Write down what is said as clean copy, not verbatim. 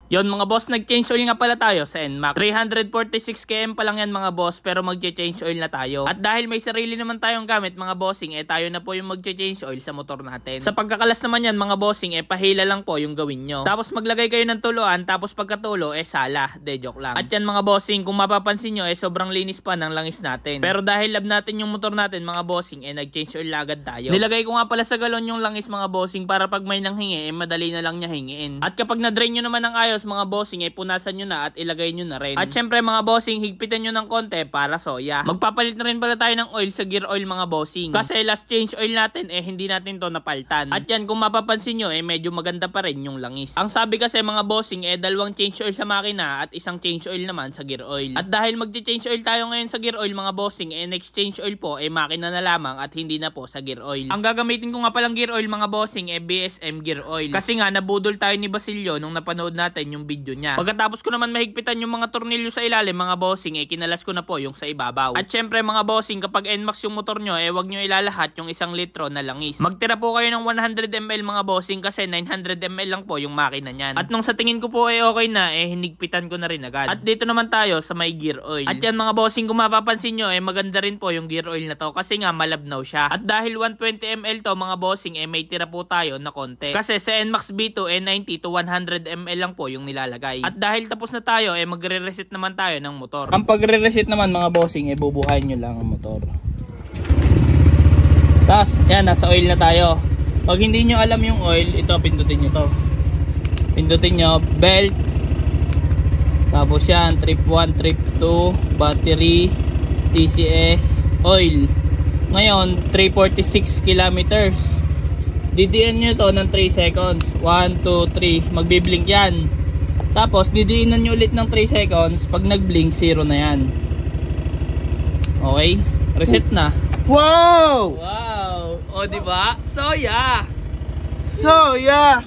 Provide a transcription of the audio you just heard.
Yon mga boss, nag-change oil nga pala tayo sa NMAX. 346 km pa lang yan mga boss, pero mag-change oil na tayo. At dahil may sarili naman tayong gamit mga bossing, tayo na po yung mag-change oil sa motor natin. Sa pagkakalas naman yan mga bossing, pahila lang po yung gawin nyo. Tapos maglagay kayo ng tuluan, tapos pagkatulo, sala. De joke lang. At yan mga bossing, kung mapapansin nyo, sobrang linis pa ng langis natin. Pero dahil lab natin yung motor natin mga bossing, nag-change oil agad tayo. Nilagay ko nga pala sa galon yung langis mga bossing, para pag may nanghingi, madali na lang niya hingiin. At kapag na-drain nyo naman ng ayos mga bossing, punasan nyo na at ilagay nyo na rin. At syempre mga bossing, higpitan nyo ng konti para soya. Magpapalit na rin pala tayo ng oil sa gear oil mga bossing. Kasi last change oil natin, hindi natin to napaltan. At yan kung mapapansin nyo, medyo maganda pa rin yung langis. Ang sabi kasi mga bossing, dalawang change oil sa makina at isang change oil naman sa gear oil. At dahil magche-change oil tayo ngayon sa gear oil mga bossing, next change oil po, makina na lamang at hindi na po sa gear oil. Ang gagamitin ko nga palang gear oil mga bossing, BSM gear oil. Kasi nga, nabudol tayo ni Basilio nung napanood natin yung video niya. Pagkatapos ko naman mahigpitan yung mga tornilyo sa ilalim mga bossing, kinalas ko na po yung sa ibabaw. At syempre mga bossing, kapag NMAX yung motor nyo, wag nyo ilalahat yung 1 litro na langis. Magtira po kayo ng 100 ml mga bossing, kasi 900 ml lang po yung makina nyan. At nung sa tingin ko po okay na, hinigpitan ko na rin agad. At dito naman tayo sa may gear oil. At yan mga bossing, kung mapapansin nyo, maganda rin po yung gear oil na to, kasi nga malabnaw siya. At dahil 120 ml to mga bossing, may tira po tayo na konti. Kasi sa NMAX B2, 90 to 100 ml lang po yung nilalagay. At dahil tapos na tayo, magre-reset naman tayo ng motor. Ang pagre-reset naman mga bossing, bubuhayin nyo lang ang motor. Tapos, yan, nasa oil na tayo. Pag hindi nyo alam yung oil, ito, pindutin nyo to. Pindutin nyo, belt. Tapos yan, trip 1, trip 2, battery, TCS, oil. Ngayon, 346 kilometers. Didiin nyo to ng 3 seconds. 1, 2, 3. Magbiblink yan. Tapos, didiinan nyo ulit ng 3 seconds. Pag nag-blink, 0 na yan. Okay? Reset na. Wow! Wow! O, diba? Soya! Soya!